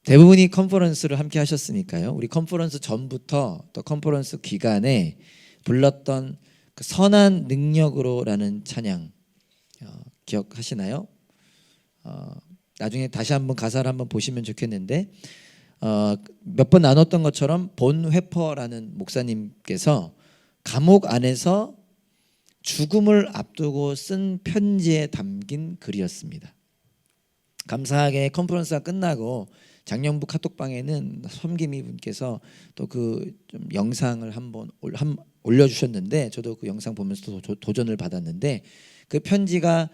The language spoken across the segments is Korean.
대부분이 컨퍼런스를 함께 하셨으니까요. 우리 컨퍼런스 전부터 또 컨퍼런스 기간에 불렀던 그 선한 능력으로라는 찬양 기억하시나요? 나중에 다시 한번 가사를 한번 보시면 좋겠는데 몇 번 나눴던 것처럼 본 회퍼라는 목사님께서 감옥 안에서 죽음을 앞두고 쓴 편지에 담긴 글이었습니다. 감사하게 컨퍼런스가 끝나고 장영부 카톡방에는 섬김이 분께서 또 그 좀 영상을 한번 올려주셨는데 저도 그 영상 보면서 도전을 받았는데 그 편지가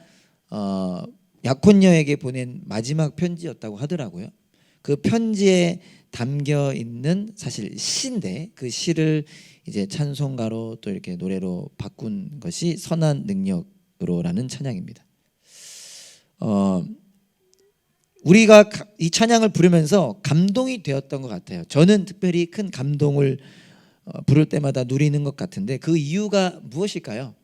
약혼녀에게 보낸 마지막 편지였다고 하더라고요. 그 편지에 담겨 있는 사실 시인데 그 시를 이제 찬송가로 또 이렇게 노래로 바꾼 것이 선한 능력으로라는 찬양입니다. 우리가 이 찬양을 부르면서 감동이 되었던 것 같아요. 저는 특별히 큰 감동을 부를 때마다 누리는 것 같은데 그 이유가 무엇일까요?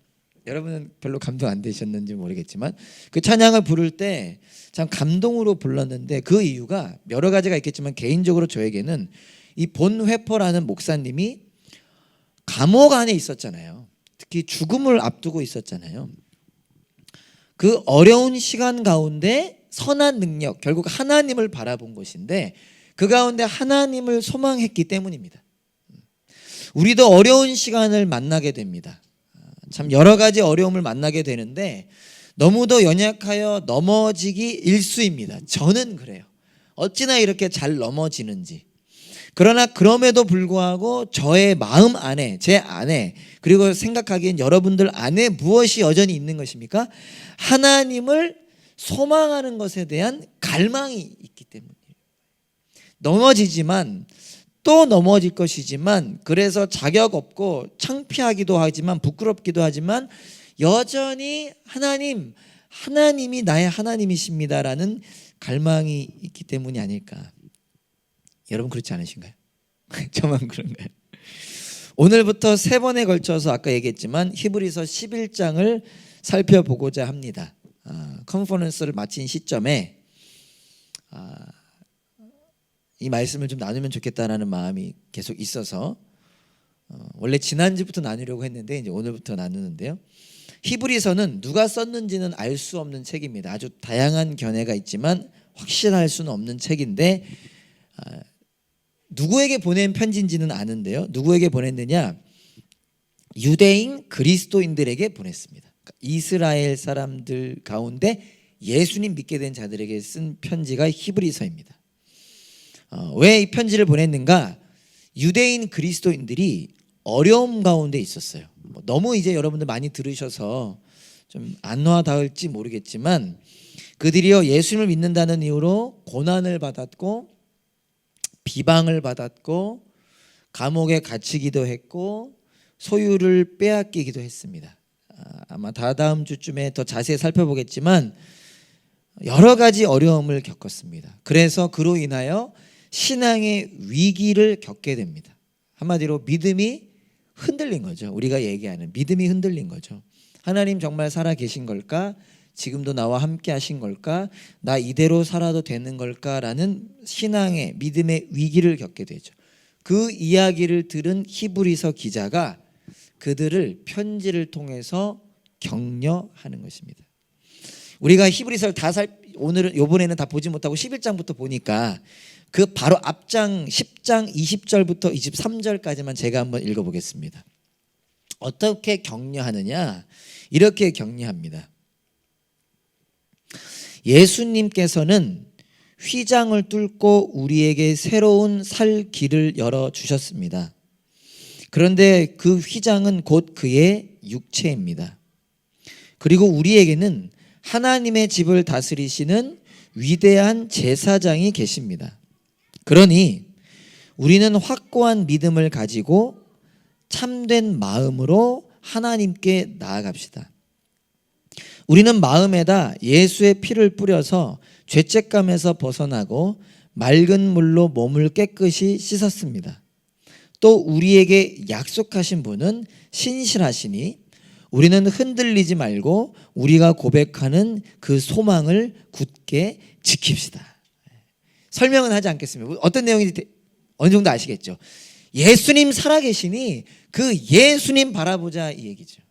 여러분은 별로 감동 안 되셨는지 모르겠지만 그 찬양을 부를 때 참 감동으로 불렀는데 그 이유가 여러 가지가 있겠지만 개인적으로 저에게는 이 본 회퍼라는 목사님이 감옥 안에 있었잖아요. 특히 죽음을 앞두고 있었잖아요. 그 어려운 시간 가운데 선한 능력, 결국 하나님을 바라본 것인데 그 가운데 하나님을 소망했기 때문입니다. 우리도 어려운 시간을 만나게 됩니다. 참 여러 가지 어려움을 만나게 되는데 너무도 연약하여 넘어지기 일쑤입니다. 저는 그래요. 어찌나 이렇게 잘 넘어지는지. 그러나 그럼에도 불구하고 저의 마음 안에, 제 안에, 그리고 생각하기엔 여러분들 안에 무엇이 여전히 있는 것입니까? 하나님을 소망하는 것에 대한 갈망이 있기 때문이에요. 넘어지지만 또 넘어질 것이지만 그래서 자격 없고 창피하기도 하지만 부끄럽기도 하지만 여전히 하나님이 나의 하나님이십니다라는 갈망이 있기 때문이 아닐까. 여러분 그렇지 않으신가요? 저만 그런가요? 오늘부터 3번에 걸쳐서 아까 얘기했지만 히브리서 11장을 살펴보고자 합니다. 컨퍼런스를 마친 시점에 이 말씀을 좀 나누면 좋겠다라는 마음이 계속 있어서 원래 지난주부터 나누려고 했는데 이제 오늘부터 나누는데요. 히브리서는 누가 썼는지는 알 수 없는 책입니다. 아주 다양한 견해가 있지만 확실할 수는 없는 책인데 누구에게 보낸 편지인지는 아는데요. 누구에게 보냈느냐? 유대인 그리스도인들에게 보냈습니다. 그러니까 이스라엘 사람들 가운데 예수님 믿게 된 자들에게 쓴 편지가 히브리서입니다. 왜 이 편지를 보냈는가? 유대인 그리스도인들이 어려움 가운데 있었어요. 너무 이제 여러분들 많이 들으셔서 좀 안 와닿을지 모르겠지만 그들이요 예수님을 믿는다는 이유로 고난을 받았고 비방을 받았고 감옥에 갇히기도 했고 소유를 빼앗기기도 했습니다. 아마 다다음 주쯤에 더 자세히 살펴보겠지만 여러 가지 어려움을 겪었습니다. 그래서 그로 인하여 신앙의 위기를 겪게 됩니다. 한마디로 믿음이 흔들린 거죠. 우리가 얘기하는 믿음이 흔들린 거죠. 하나님 정말 살아 계신 걸까? 지금도 나와 함께 하신 걸까? 나 이대로 살아도 되는 걸까라는 신앙의 믿음의 위기를 겪게 되죠. 그 이야기를 들은 히브리서 기자가 그들을 편지를 통해서 격려하는 것입니다. 우리가 히브리서를 오늘은 이번에는 다 보지 못하고 11장부터 보니까 그 바로 앞장 10장 20절부터 23절까지만 제가 한번 읽어보겠습니다. 어떻게 격려하느냐? 이렇게 격려합니다. 예수님께서는 휘장을 뚫고 우리에게 새로운 살 길을 열어주셨습니다. 그런데 그 휘장은 곧 그의 육체입니다. 그리고 우리에게는 하나님의 집을 다스리시는 위대한 제사장이 계십니다. 그러니 우리는 확고한 믿음을 가지고 참된 마음으로 하나님께 나아갑시다. 우리는 마음에다 예수의 피를 뿌려서 죄책감에서 벗어나고 맑은 물로 몸을 깨끗이 씻었습니다. 또 우리에게 약속하신 분은 신실하시니 우리는 흔들리지 말고 우리가 고백하는 그 소망을 굳게 지킵시다. 설명은 하지 않겠습니다. 어떤 내용인지 어느 정도 아시겠죠? 예수님 살아계시니 그 예수님 바라보자 이 얘기죠.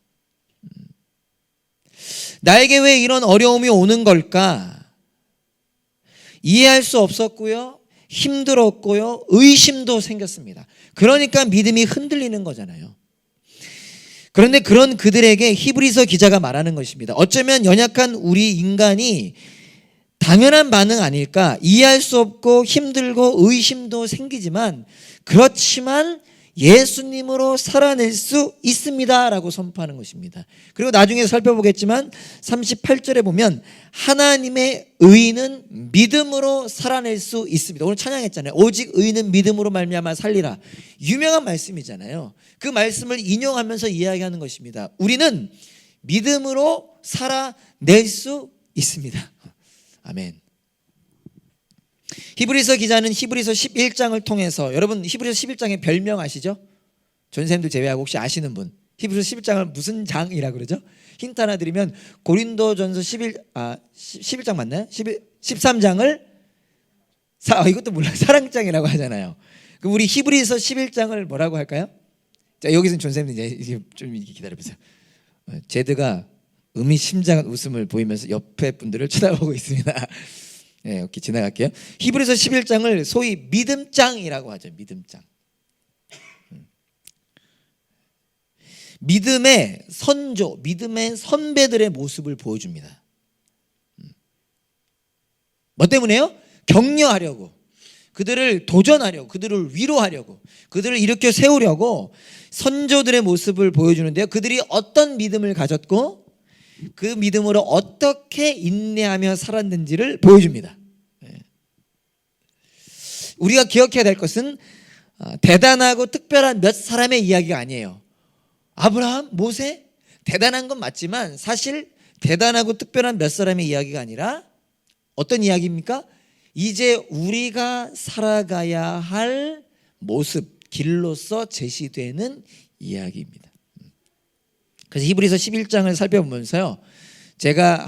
나에게 왜 이런 어려움이 오는 걸까? 이해할 수 없었고요. 힘들었고요. 의심도 생겼습니다. 그러니까 믿음이 흔들리는 거잖아요. 그런데 그런 그들에게 히브리서 기자가 말하는 것입니다. 어쩌면 연약한 우리 인간이 당연한 반응 아닐까? 이해할 수 없고 힘들고 의심도 생기지만 그렇지만 예수님으로 살아낼 수 있습니다 라고 선포하는 것입니다. 그리고 나중에 살펴보겠지만 38절에 보면 하나님의 의인은 믿음으로 살아낼 수 있습니다. 오늘 찬양했잖아요. 오직 의인은 믿음으로 말미암아 살리라. 유명한 말씀이잖아요. 그 말씀을 인용하면서 이야기하는 것입니다. 우리는 믿음으로 살아낼 수 있습니다. 아멘. 히브리서 기자는 히브리서 11장을 통해서, 여러분 히브리서 11장의 별명 아시죠? 전생들 제외하고 혹시 아시는 분? 히브리서 11장을 무슨 장이라고 그러죠? 힌트 하나 드리면 고린도전서 11장 맞나요? 13장을 이것도 몰라 사랑장이라고 하잖아요. 그럼 우리 히브리서 11장을 뭐라고 할까요? 자, 여기서는 존쌤님 이제 좀 기다려보세요. 제드가 의미심장한 웃음을 보이면서 옆에 분들을 쳐다보고 있습니다. 네, 이렇게 지나갈게요. 히브리서 11장을 소위 믿음장이라고 하죠. 믿음장. 믿음의 선조, 믿음의 선배들의 모습을 보여줍니다. 뭐 때문에요? 격려하려고, 그들을 도전하려고, 그들을 위로하려고, 그들을 일으켜 세우려고 선조들의 모습을 보여주는데요. 그들이 어떤 믿음을 가졌고 그 믿음으로 어떻게 인내하며 살았는지를 보여줍니다. 우리가 기억해야 될 것은 대단하고 특별한 몇 사람의 이야기가 아니에요. 아브라함, 모세 대단한 건 맞지만 사실 대단하고 특별한 몇 사람의 이야기가 아니라 어떤 이야기입니까? 이제 우리가 살아가야 할 모습, 길로서 제시되는 이야기입니다. 그래서 히브리서 11장을 살펴보면서요, 제가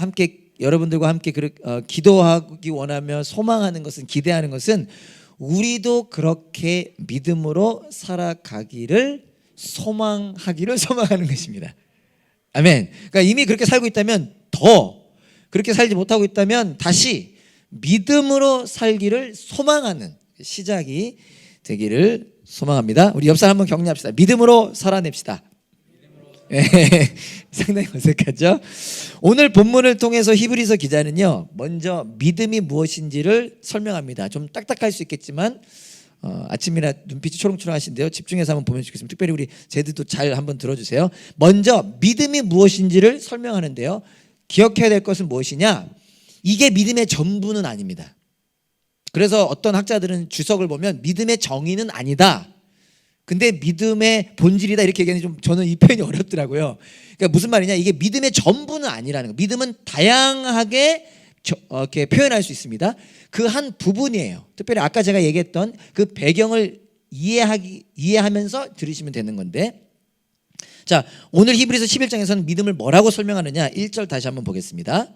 여러분들과 함께 기도하기 원하며 소망하는 것은, 기대하는 것은 우리도 그렇게 믿음으로 살아가기를 소망하는 것입니다. 아멘. 그러니까 이미 그렇게 살고 있다면, 더 그렇게 살지 못하고 있다면 다시 믿음으로 살기를 소망하는 시작이 되기를 소망합니다. 우리 옆 사람 한번 격려합시다. 믿음으로 살아냅시다. 상당히 어색하죠? 오늘 본문을 통해서 히브리서 기자는요, 먼저 믿음이 무엇인지를 설명합니다. 좀 딱딱할 수 있겠지만 아침이라 눈빛이 초롱초롱하신데요, 집중해서 한번 보면 좋겠습니다. 특별히 우리 제드도 잘 한번 들어주세요. 먼저 믿음이 무엇인지를 설명하는데요, 기억해야 될 것은 무엇이냐? 이게 믿음의 전부는 아닙니다. 그래서 어떤 학자들은 주석을 보면 믿음의 정의는 아니다, 근데 믿음의 본질이다 이렇게 얘기하는, 저는 이 표현이 어렵더라고요. 그러니까 무슨 말이냐, 이게 믿음의 전부는 아니라는 거. 믿음은 다양하게 이렇게 표현할 수 있습니다. 그 한 부분이에요. 특별히 아까 제가 얘기했던 그 배경을 이해하면서 들으시면 되는 건데, 자, 오늘 히브리서 11장에서는 믿음을 뭐라고 설명하느냐, 1절 다시 한번 보겠습니다.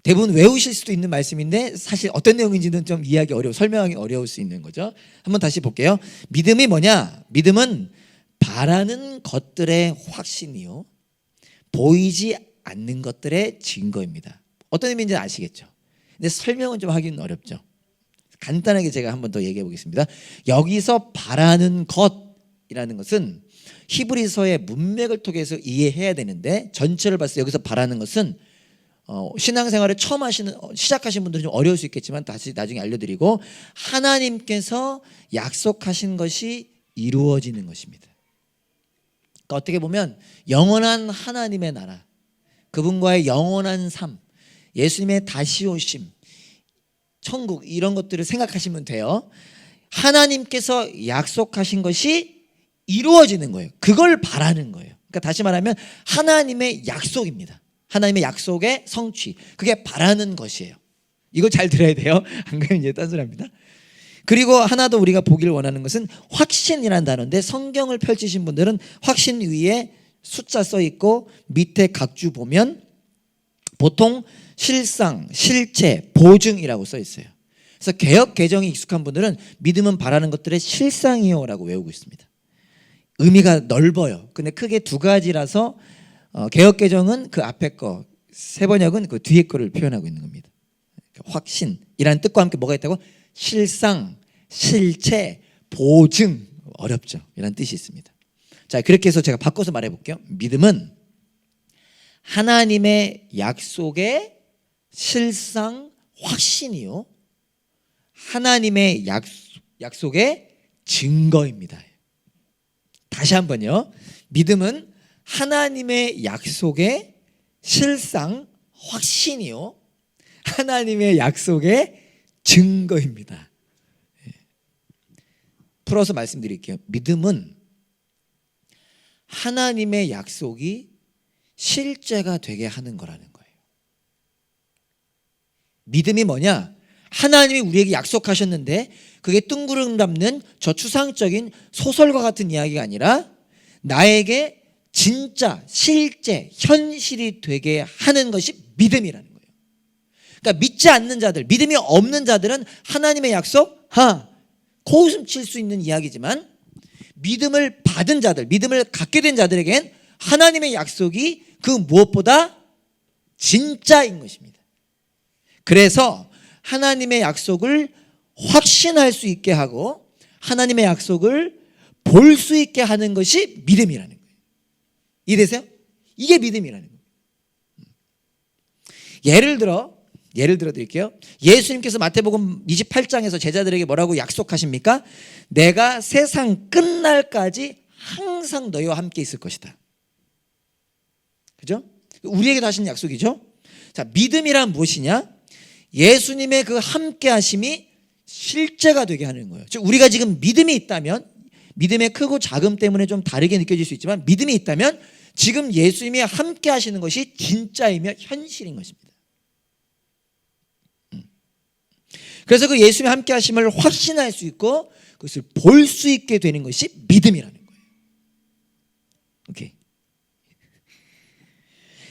대부분 외우실 수도 있는 말씀인데 사실 어떤 내용인지는 좀 설명하기 어려울 수 있는 거죠. 한번 다시 볼게요. 믿음이 뭐냐? 믿음은 바라는 것들의 확신이요, 보이지 않는 것들의 증거입니다. 어떤 의미인지 아시겠죠? 근데 설명은 좀 하기는 어렵죠. 간단하게 제가 한번 더 얘기해 보겠습니다. 여기서 바라는 것이라는 것은 히브리서의 문맥을 통해서 이해해야 되는데, 전체를 봤을 때 여기서 바라는 것은 신앙생활을 처음 시작하신 분들은 좀 어려울 수 있겠지만 다시 나중에 알려드리고, 하나님께서 약속하신 것이 이루어지는 것입니다. 그러니까 어떻게 보면 영원한 하나님의 나라, 그분과의 영원한 삶, 예수님의 다시 오심, 천국, 이런 것들을 생각하시면 돼요. 하나님께서 약속하신 것이 이루어지는 거예요. 그걸 바라는 거예요. 그러니까 다시 말하면 하나님의 약속입니다. 하나님의 약속의 성취, 그게 바라는 것이에요. 이거 잘 들어야 돼요. 안 그러면 이제 딴소리합니다. 그리고 하나 더 우리가 보기를 원하는 것은 확신이라는 단어인데, 성경을 펼치신 분들은 확신 위에 숫자 써 있고 밑에 각주 보면 보통 실상, 실체, 보증이라고 써 있어요. 그래서 개역 개정이 익숙한 분들은 믿음은 바라는 것들의 실상이요라고 외우고 있습니다. 의미가 넓어요. 근데 크게 두 가지라서 개역 개정은 그 앞에 거, 세번역은 그 뒤에 거를 표현하고 있는 겁니다. 확신이라는 뜻과 함께 뭐가 있다고? 실상, 실체, 보증. 어렵죠. 이런 뜻이 있습니다. 자, 그렇게 해서 제가 바꿔서 말해볼게요. 믿음은 하나님의 약속의 실상, 확신이요, 하나님의 약속의 증거입니다. 다시 한번요. 믿음은 하나님의 약속의 실상, 확신이요, 하나님의 약속의 증거입니다. 풀어서 말씀드릴게요. 믿음은 하나님의 약속이 실제가 되게 하는 거라는 거예요. 믿음이 뭐냐? 하나님이 우리에게 약속하셨는데 그게 뜬구름 잡는 저 추상적인 소설과 같은 이야기가 아니라 나에게 진짜 실제 현실이 되게 하는 것이 믿음이라는 거예요. 그러니까 믿지 않는 자들, 믿음이 없는 자들은 하나님의 약속 코웃음 칠 수 있는 이야기지만, 믿음을 받은 자들, 믿음을 갖게 된 자들에겐 하나님의 약속이 그 무엇보다 진짜인 것입니다. 그래서 하나님의 약속을 확신할 수 있게 하고 하나님의 약속을 볼 수 있게 하는 것이 믿음이라는 거예요. 이해되세요? 이게 믿음이라는 거예요. 예를 들어 드릴게요. 예수님께서 마태복음 28장에서 제자들에게 뭐라고 약속하십니까? 내가 세상 끝날까지 항상 너희와 함께 있을 것이다. 그죠? 우리에게도 하시는 약속이죠. 자, 믿음이란 무엇이냐? 예수님의 그 함께 하심이 실제가 되게 하는 거예요. 즉 우리가 지금 믿음이 있다면, 믿음의 크고 작음 때문에 좀 다르게 느껴질 수 있지만, 믿음이 있다면 지금 예수님이 함께 하시는 것이 진짜이며 현실인 것입니다. 그래서 그 예수님이 함께 하심을 확신할 수 있고 그것을 볼 수 있게 되는 것이 믿음이라는 거예요. 오케이.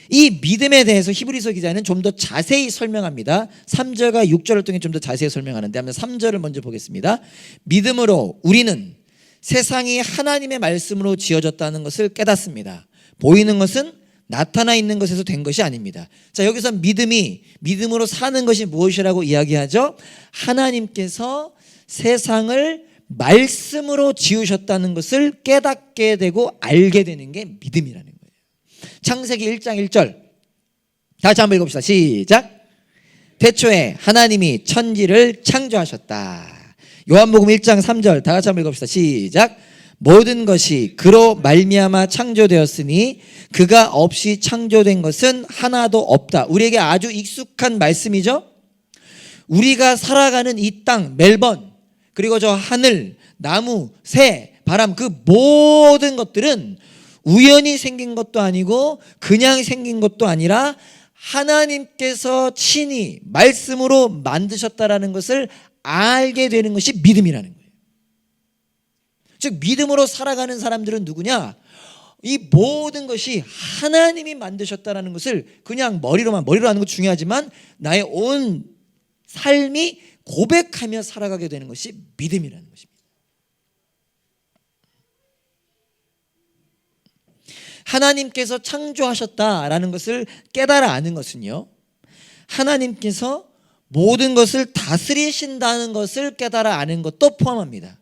이 믿음에 대해서 히브리서 기자는 좀 더 자세히 설명합니다. 3절과 6절을 통해 좀 더 자세히 설명하는데, 한번 3절을 먼저 보겠습니다. 믿음으로 우리는 세상이 하나님의 말씀으로 지어졌다는 것을 깨닫습니다. 보이는 것은 나타나 있는 것에서 된 것이 아닙니다. 자, 여기서 믿음으로 사는 것이 무엇이라고 이야기하죠? 하나님께서 세상을 말씀으로 지으셨다는 것을 깨닫게 되고 알게 되는 게 믿음이라는 거예요. 창세기 1장 1절 다 같이 한번 읽어봅시다. 시작. 태초에 하나님이 천지를 창조하셨다. 요한복음 1장 3절 다 같이 한번 읽어봅시다. 시작. 모든 것이 그로 말미암아 창조되었으니 그가 없이 창조된 것은 하나도 없다. 우리에게 아주 익숙한 말씀이죠. 우리가 살아가는 이 땅, 멜번, 그리고 저 하늘, 나무, 새, 바람, 그 모든 것들은 우연히 생긴 것도 아니고 그냥 생긴 것도 아니라 하나님께서 친히 말씀으로 만드셨다라는 것을 알게 되는 것이 믿음이라는 거예요. 즉 믿음으로 살아가는 사람들은 누구냐? 이 모든 것이 하나님이 만드셨다라는 것을 그냥 머리로 하는 거 중요하지만 나의 온 삶이 고백하며 살아가게 되는 것이 믿음이라는 것입니다. 하나님께서 창조하셨다라는 것을 깨달아 아는 것은요, 하나님께서 모든 것을 다스리신다는 것을 깨달아 아는 것도 포함합니다.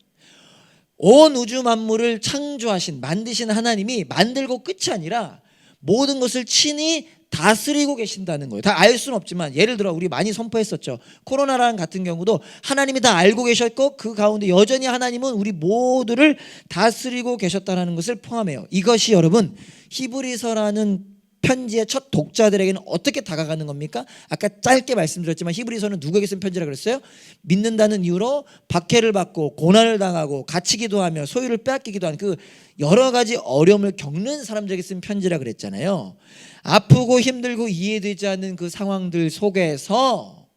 온 우주 만물을 창조하신, 만드신 하나님이 만들고 끝이 아니라 모든 것을 친히 다스리고 계신다는 거예요. 다 알 수는 없지만, 예를 들어 우리 많이 선포했었죠. 코로나랑 같은 경우도 하나님이 다 알고 계셨고 그 가운데 여전히 하나님은 우리 모두를 다스리고 계셨다는 것을 포함해요. 이것이 여러분 히브리서라는 편지의 첫 독자들에게는 어떻게 다가가는 겁니까? 아까 짧게 말씀드렸지만 히브리서는 누구에게 쓴 편지라고 그랬어요? 믿는다는 이유로 박해를 받고 고난을 당하고 갇히기도 하며 소유를 빼앗기기도 하는 그 여러 가지 어려움을 겪는 사람들에게 쓴 편지라고 그랬잖아요. 아프고 힘들고 이해되지 않는 그 상황들 속에서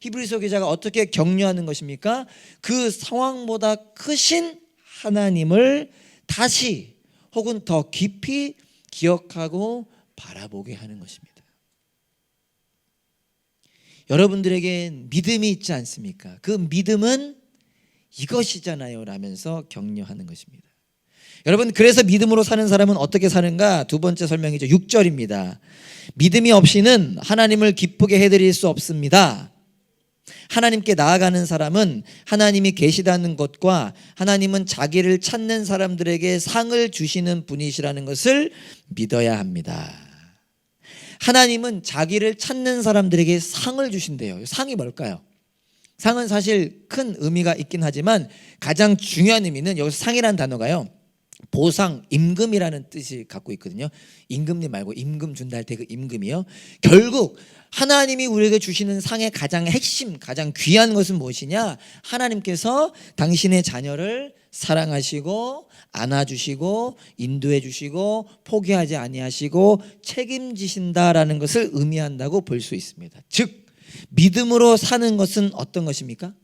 히브리서 기자가 어떻게 격려하는 것입니까? 그 상황보다 크신 하나님을 다시 혹은 더 깊이 기억하고 바라보게 하는 것입니다. 여러분들에게 믿음이 있지 않습니까? 그 믿음은 이것이잖아요 라면서 격려하는 것입니다. 여러분, 그래서 믿음으로 사는 사람은 어떻게 사는가? 두 번째 설명이죠. 6절입니다. 믿음이 없이는 하나님을 기쁘게 해드릴 수 없습니다. 하나님께 나아가는 사람은 하나님이 계시다는 것과 하나님은 자기를 찾는 사람들에게 상을 주시는 분이시라는 것을 믿어야 합니다. 하나님은 자기를 찾는 사람들에게 상을 주신대요. 상이 뭘까요? 상은 사실 큰 의미가 있긴 하지만 가장 중요한 의미는 여기서 상이라는 단어가요, 보상, 임금이라는 뜻이 갖고 있거든요. 임금님 말고 임금 준다 할 때 그 임금이요. 결국 하나님이 우리에게 주시는 상의 가장 핵심, 가장 귀한 것은 무엇이냐? 하나님께서 당신의 자녀를 사랑하시고 안아주시고 인도해 주시고 포기하지 아니하시고 책임지신다라는 것을 의미한다고 볼 수 있습니다. 즉 믿음으로 사는 것은 어떤 것입니까?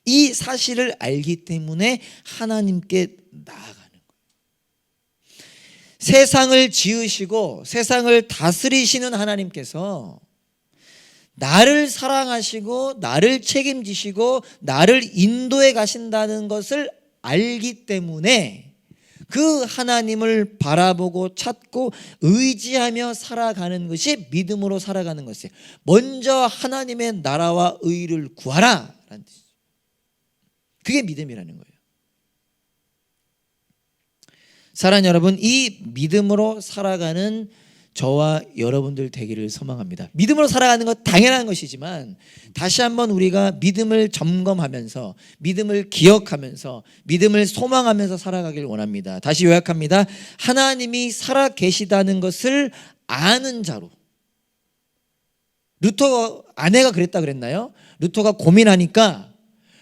이 사실을 알기 때문에 하나님께 나아가는 거예요. 세상을 지으시고 세상을 다스리시는 하나님께서 나를 사랑하시고 나를 책임지시고 나를 인도해 가신다는 것을 알기 때문에 그 하나님을 바라보고 찾고 의지하며 살아가는 것이 믿음으로 살아가는 것이에요. 먼저 하나님의 나라와 의를 구하라 라는 뜻이죠. 그게 믿음이라는 거예요. 사랑하는 여러분, 이 믿음으로 살아가는 저와 여러분들 되기를 소망합니다. 믿음으로 살아가는 것 당연한 것이지만 다시 한번 우리가 믿음을 점검하면서 믿음을 기억하면서 믿음을 소망하면서 살아가길 원합니다. 다시 요약합니다. 하나님이 살아 계시다는 것을 아는 자로. 루터 아내가 그랬다 그랬나요? 루터가 고민하니까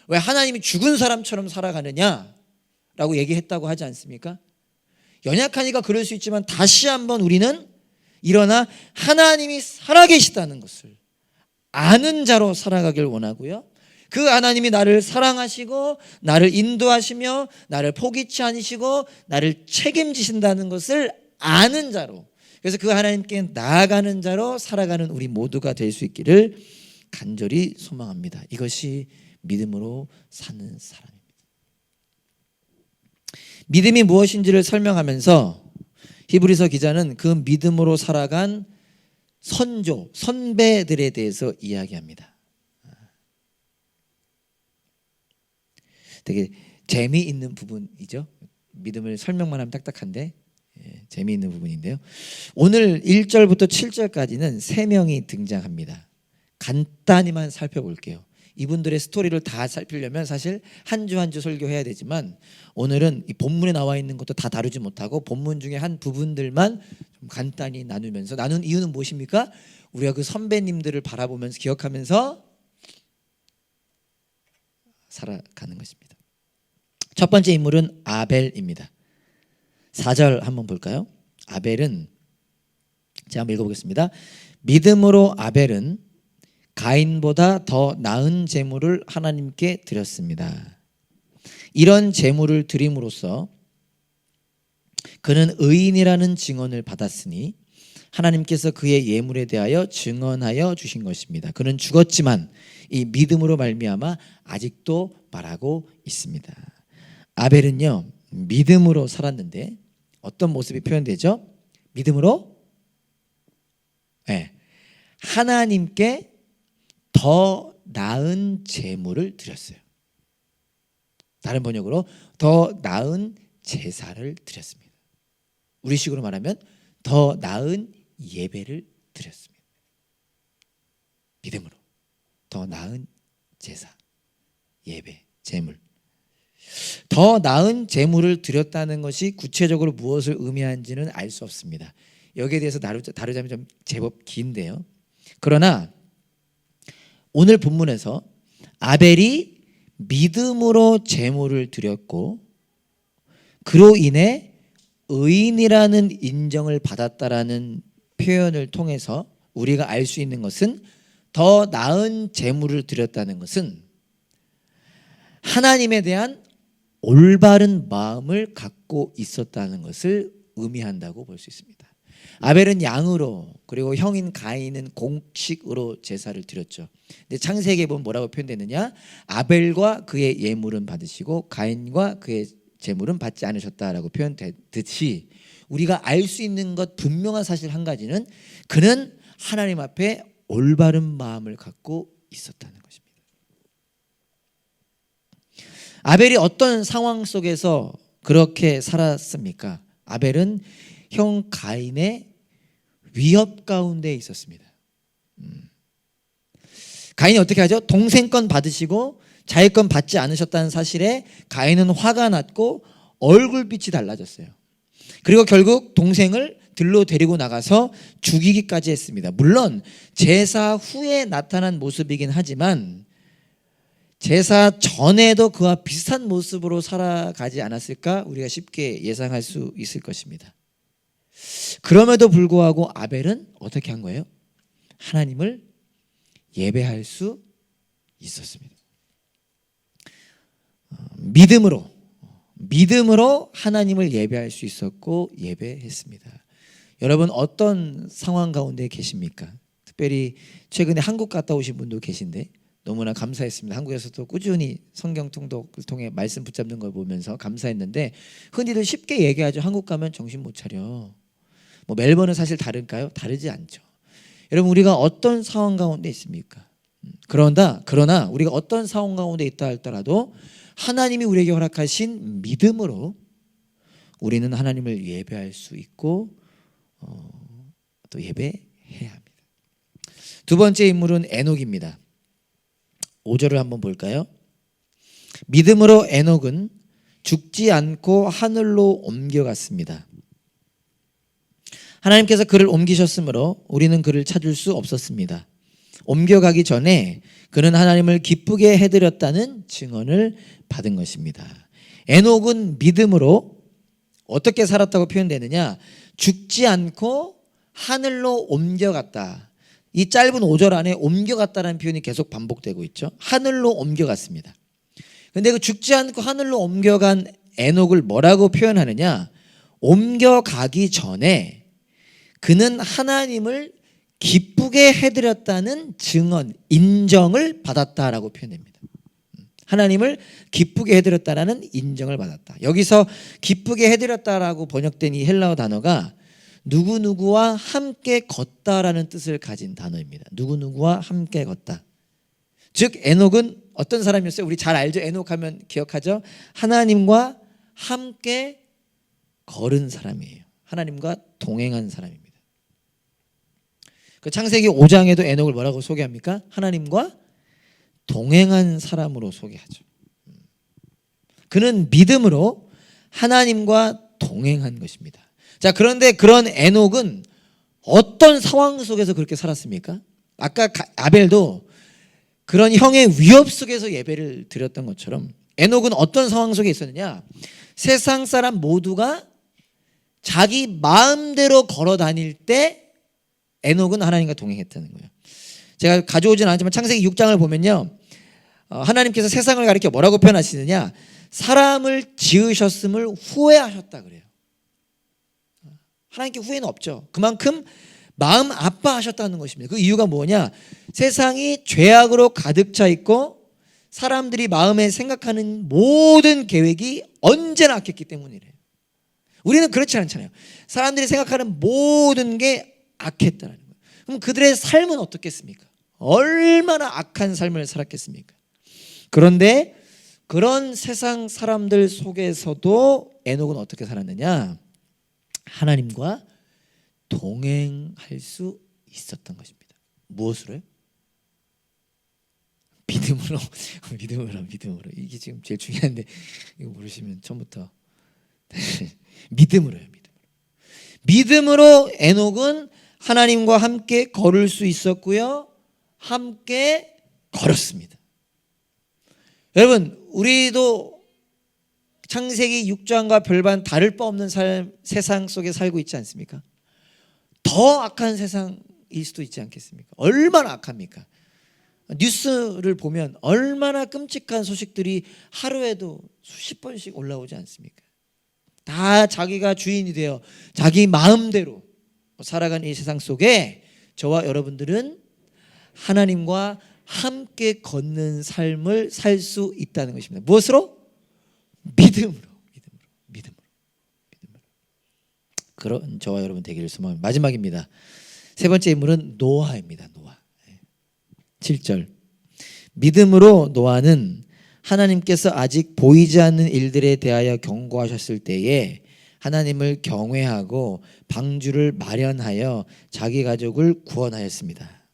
왜 하나님이 죽은 사람처럼 살아가느냐라고 얘기했다고 하지 않습니까? 연약하니까 그럴 수 있지만 다시 한번 우리는 일어나 하나님이 살아계시다는 것을 아는 자로 살아가길 원하고요. 그 하나님이 나를 사랑하시고 나를 인도하시며 나를 포기치 않으시고 나를 책임지신다는 것을 아는 자로, 그래서 그 하나님께 나아가는 자로 살아가는 우리 모두가 될 수 있기를 간절히 소망합니다. 이것이 믿음으로 사는 사람입니다. 믿음이 무엇인지를 설명하면서 히브리서 기자는 그 믿음으로 살아간 선조, 선배들에 대해서 이야기합니다. 되게 재미있는 부분이죠. 믿음을 설명만 하면 딱딱한데 재미있는 부분인데요. 오늘 1절부터 7절까지는 3명이 등장합니다. 간단히만 살펴볼게요. 이분들의 스토리를 다 살피려면 사실 한 주 한 주 설교해야 되지만 오늘은 이 본문에 나와 있는 것도 다 다루지 못하고 본문 중에 한 부분들만 좀 간단히 나누면서, 나눈 이유는 무엇입니까? 우리가 그 선배님들을 바라보면서 기억하면서 살아가는 것입니다. 첫 번째 인물은 아벨입니다. 4절 한번 볼까요? 아벨은, 제가 한번 읽어보겠습니다. 믿음으로 아벨은 가인보다 더 나은 제물을 하나님께 드렸습니다. 이런 제물을 드림으로써 그는 의인이라는 증언을 받았으니 하나님께서 그의 예물에 대하여 증언하여 주신 것입니다. 그는 죽었지만 이 믿음으로 말미암아 아직도 말하고 있습니다. 아벨은요, 믿음으로 살았는데 어떤 모습이 표현되죠? 믿음으로 하나님께 더 나은 제물을 드렸어요. 다른 번역으로 더 나은 제사를 드렸습니다. 우리식으로 말하면 더 나은 예배를 드렸습니다. 믿음으로 더 나은 제사, 예배, 제물. 더 나은 제물을 드렸다는 것이 구체적으로 무엇을 의미하는지는 알 수 없습니다. 여기에 대해서 다루자면 좀 제법 긴데요. 그러나 오늘 본문에서 아벨이 믿음으로 제물을 드렸고 그로 인해 의인이라는 인정을 받았다라는 표현을 통해서 우리가 알 수 있는 것은, 더 나은 제물을 드렸다는 것은 하나님에 대한 올바른 마음을 갖고 있었다는 것을 의미한다고 볼 수 있습니다. 아벨은 양으로, 그리고 형인 가인은 곡식으로 제사를 드렸죠. 근데 창세기에 보면 뭐라고 표현되느냐? 아벨과 그의 예물은 받으시고 가인과 그의 제물은 받지 않으셨다라고 표현되듯이, 우리가 알 수 있는 것 분명한 사실 한 가지는 그는 하나님 앞에 올바른 마음을 갖고 있었다는 것입니다. 아벨이 어떤 상황 속에서 그렇게 살았습니까? 아벨은 형 가인의 위협 가운데 있었습니다. 가인이 어떻게 하죠? 동생 건 받으시고 자기 건 받지 않으셨다는 사실에 가인은 화가 났고 얼굴빛이 달라졌어요. 그리고 결국 동생을 들로 데리고 나가서 죽이기까지 했습니다. 물론 제사 후에 나타난 모습이긴 하지만 제사 전에도 그와 비슷한 모습으로 살아가지 않았을까 우리가 쉽게 예상할 수 있을 것입니다. 그럼에도 불구하고 아벨은 어떻게 한 거예요? 하나님을 예배할 수 있었습니다. 믿음으로 하나님을 예배할 수 있었고 예배했습니다. 여러분 어떤 상황 가운데 계십니까? 특별히 최근에 한국 갔다 오신 분도 계신데 너무나 감사했습니다. 한국에서도 꾸준히 성경 통독을 통해 말씀 붙잡는 걸 보면서 감사했는데, 흔히들 쉽게 얘기하죠. 한국 가면 정신 못 차려. 뭐 멜번은 사실 다를까요? 다르지 않죠. 여러분 우리가 어떤 상황 가운데 있습니까? 그러나 우리가 어떤 상황 가운데 있다 할지라도 하나님이 우리에게 허락하신 믿음으로 우리는 하나님을 예배할 수 있고 또 예배해야 합니다. 두 번째 인물은 에녹입니다. 5절을 한번 볼까요? 믿음으로 에녹은 죽지 않고 하늘로 옮겨갔습니다. 하나님께서 그를 옮기셨으므로 우리는 그를 찾을 수 없었습니다. 옮겨가기 전에 그는 하나님을 기쁘게 해드렸다는 증언을 받은 것입니다. 에녹은 믿음으로 어떻게 살았다고 표현되느냐? 죽지 않고 하늘로 옮겨갔다. 이 짧은 5절 안에 옮겨갔다라는 표현이 계속 반복되고 있죠. 하늘로 옮겨갔습니다. 그런데 그 죽지 않고 하늘로 옮겨간 에녹을 뭐라고 표현하느냐? 옮겨가기 전에 그는 하나님을 기쁘게 해드렸다는 증언, 인정을 받았다라고 표현됩니다. 하나님을 기쁘게 해드렸다라는 인정을 받았다. 여기서 기쁘게 해드렸다라고 번역된 이 헬라어 단어가 누구누구와 함께 걷다라는 뜻을 가진 단어입니다. 누구누구와 함께 걷다. 즉 에녹은 어떤 사람이었어요? 우리 잘 알죠? 에녹 하면 기억하죠? 하나님과 함께 걸은 사람이에요. 하나님과 동행한 사람입니다. 그 창세기 5장에도 에녹을 뭐라고 소개합니까? 하나님과 동행한 사람으로 소개하죠. 그는 믿음으로 하나님과 동행한 것입니다. 자, 그런데 그런 에녹은 어떤 상황 속에서 그렇게 살았습니까? 아까 아벨도 그런 형의 위협 속에서 예배를 드렸던 것처럼 에녹은 어떤 상황 속에 있었느냐? 세상 사람 모두가 자기 마음대로 걸어 다닐 때 에녹은 하나님과 동행했다는 거예요. 제가 가져오진 않았지만 창세기 6장을 보면요, 하나님께서 세상을 가리켜 뭐라고 표현하시느냐? 사람을 지으셨음을 후회하셨다 그래요. 하나님께 후회는 없죠. 그만큼 마음 아파하셨다는 것입니다. 그 이유가 뭐냐? 세상이 죄악으로 가득 차 있고 사람들이 마음에 생각하는 모든 계획이 언제나 악했기 때문이래요. 우리는 그렇지 않잖아요. 사람들이 생각하는 모든 게 악했다는 거예요. 그럼 그들의 삶은 어떻겠습니까? 얼마나 악한 삶을 살았겠습니까? 그런데 그런 세상 사람들 속에서도 에녹은 어떻게 살았느냐? 하나님과 동행할 수 있었던 것입니다. 무엇으로요? 믿음으로. 믿음으로. 이게 지금 제일 중요한데 이거 모르시면 처음부터 믿음으로요. 믿음으로 에녹은 하나님과 함께 걸을 수 있었고요, 함께 걸었습니다. 여러분 우리도 창세기 6장과 별반 다를 바 없는 세상 속에 살고 있지 않습니까? 더 악한 세상일 수도 있지 않겠습니까? 얼마나 악합니까? 뉴스를 보면 얼마나 끔찍한 소식들이 하루에도 수십 번씩 올라오지 않습니까? 다 자기가 주인이 되어 자기 마음대로 살아가는 이 세상 속에 저와 여러분들은 하나님과 함께 걷는 삶을 살 수 있다는 것입니다. 무엇으로? 믿음으로. 그런 저와 여러분 되기를 소망합니다. 마지막입니다. 세 번째 인물은 노아입니다. 노아. 7절. 믿음으로 노아는 하나님께서 아직 보이지 않는 일들에 대하여 경고하셨을 때에 하나님을 경외하고 방주를 마련하여 자기 가족을 구원하였습니다.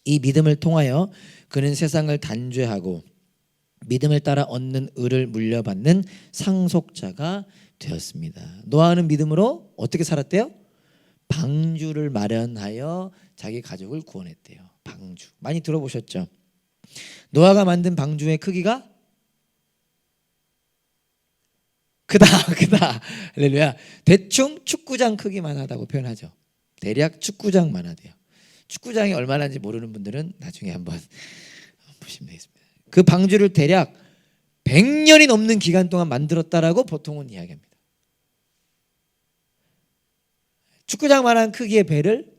이 믿음을 통하여 그는 세상을 단죄하고 믿음을 따라 얻는 의를 물려받는 상속자가 되었습니다. 노아는 믿음으로 어떻게 살았대요? 방주를 마련하여 자기 가족을 구원했대요. 방주. 많이 들어보셨죠? 노아가 만든 방주의 크기가 크다. 할렐루야. 대충 축구장 크기만 하다고 표현하죠. 대략 축구장만 하대요. 축구장이 얼마나인지 모르는 분들은 나중에 한번 보시면 되겠습니다. 그 방주를 대략 100년이 넘는 기간 동안 만들었다라고 보통은 이야기합니다. 축구장만한 크기의 배를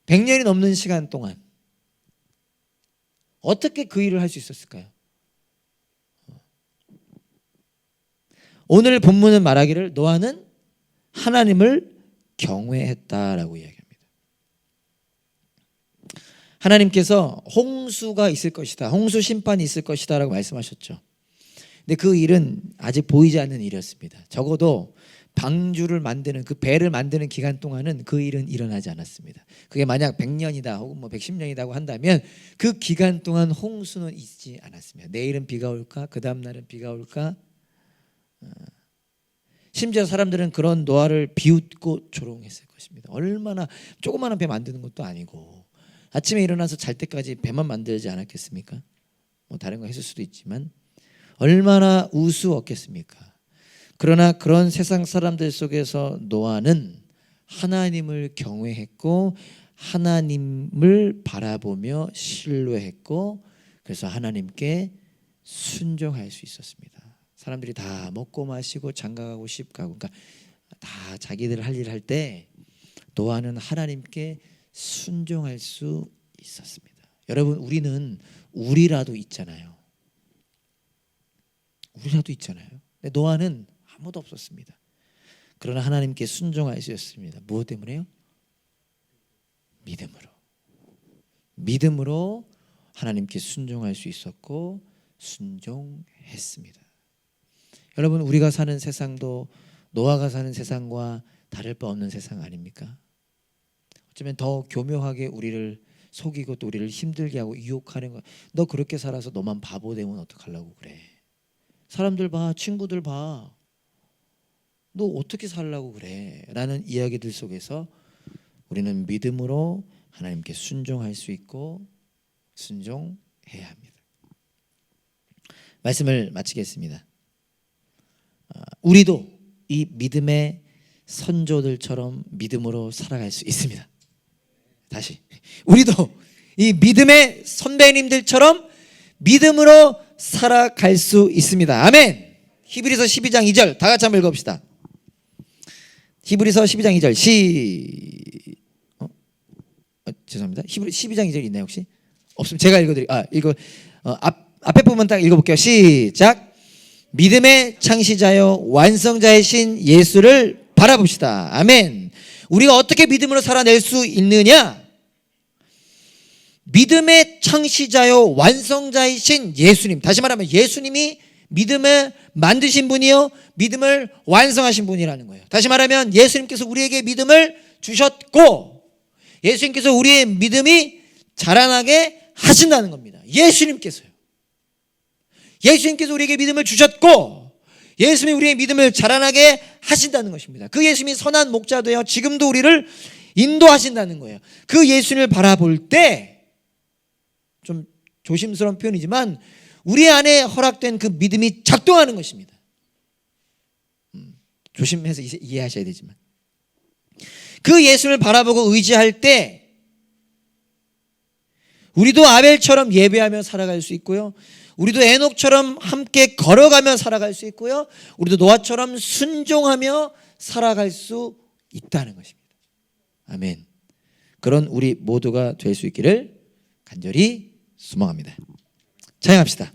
100년이 넘는 시간 동안 어떻게 그 일을 할 수 있었을까요? 오늘 본문은 말하기를 노아는 하나님을 경외했다라고 이야기합니다. 하나님께서 홍수가 있을 것이다, 홍수 심판이 있을 것이다 라고 말씀하셨죠. 근데 그 일은 아직 보이지 않는 일이었습니다. 적어도 방주를 만드는, 그 배를 만드는 기간 동안은 그 일은 일어나지 않았습니다. 그게 만약 100년이다 혹은 110년이라고 한다면 그 기간 동안 홍수는 있지 않았습니다. 내일은 비가 올까? 그 다음 날은 비가 올까? 심지어 사람들은 그런 노아를 비웃고 조롱했을 것입니다. 얼마나 조그마한 배 만드는 것도 아니고 아침에 일어나서 잘 때까지 배만 만들지 않았겠습니까? 뭐 다른 거 했을 수도 있지만 얼마나 우스웠겠습니까? 그러나 그런 세상 사람들 속에서 노아는 하나님을 경외했고 하나님을 바라보며 신뢰했고 그래서 하나님께 순종할 수 있었습니다. 사람들이 다 먹고 마시고 장가가고 시집가고 그러니까 다 자기들 할 일 할 때 노아는 하나님께 순종할 수 있었습니다. 여러분, 우리는 우리라도 있잖아요. 근데 노아는 아무도 없었습니다. 그러나 하나님께 순종할 수 있었습니다. 무엇 때문에요? 믿음으로 하나님께 순종할 수 있었고 순종했습니다. 여러분, 우리가 사는 세상도 노아가 사는 세상과 다를 바 없는 세상 아닙니까? 어쩌면 더 교묘하게 우리를 속이고 또 우리를 힘들게 하고 유혹하는 거. 너 그렇게 살아서 너만 바보 되면 어떡하려고 그래. 사람들 봐, 친구들 봐. 너 어떻게 살려고 그래? 라는 이야기들 속에서 우리는 믿음으로 하나님께 순종할 수 있고 순종해야 합니다. 말씀을 마치겠습니다. 우리도 이 믿음의 선조들처럼 믿음으로 살아갈 수 있습니다. 다시, 우리도 이 믿음의 선배님들처럼 믿음으로 살아갈 수 있습니다. 아멘. 히브리서 12장 2절 다 같이 한번 읽어봅시다. 히브리서 12장 2절 죄송합니다. 히브리 12장 2절 있나요 혹시? 없으면 제가 읽어드릴게요. 앞에 부분 딱 읽어볼게요. 시작. 믿음의 창시자요 완성자이신 예수를 바라봅시다. 아멘. 우리가 어떻게 믿음으로 살아낼 수 있느냐? 믿음의 창시자요 완성자이신 예수님. 다시 말하면 예수님이 믿음을 만드신 분이요 믿음을 완성하신 분이라는 거예요. 다시 말하면 예수님께서 우리에게 믿음을 주셨고 예수님께서 우리의 믿음이 자라나게 하신다는 겁니다. 예수님께서 우리에게 믿음을 주셨고 예수님이 우리의 믿음을 자라나게 하신다는 것입니다. 그 예수님이 선한 목자되어 지금도 우리를 인도하신다는 거예요. 그 예수님을 바라볼 때 좀 조심스러운 표현이지만 우리 안에 허락된 그 믿음이 작동하는 것입니다. 조심해서 이해하셔야 되지만 그 예수님을 바라보고 의지할 때 우리도 아벨처럼 예배하며 살아갈 수 있고요. 우리도 에녹처럼 함께 걸어가며 살아갈 수 있고요. 우리도 노아처럼 순종하며 살아갈 수 있다는 것입니다. 아멘. 그런 우리 모두가 될 수 있기를 간절히 소망합니다. 찬양합시다.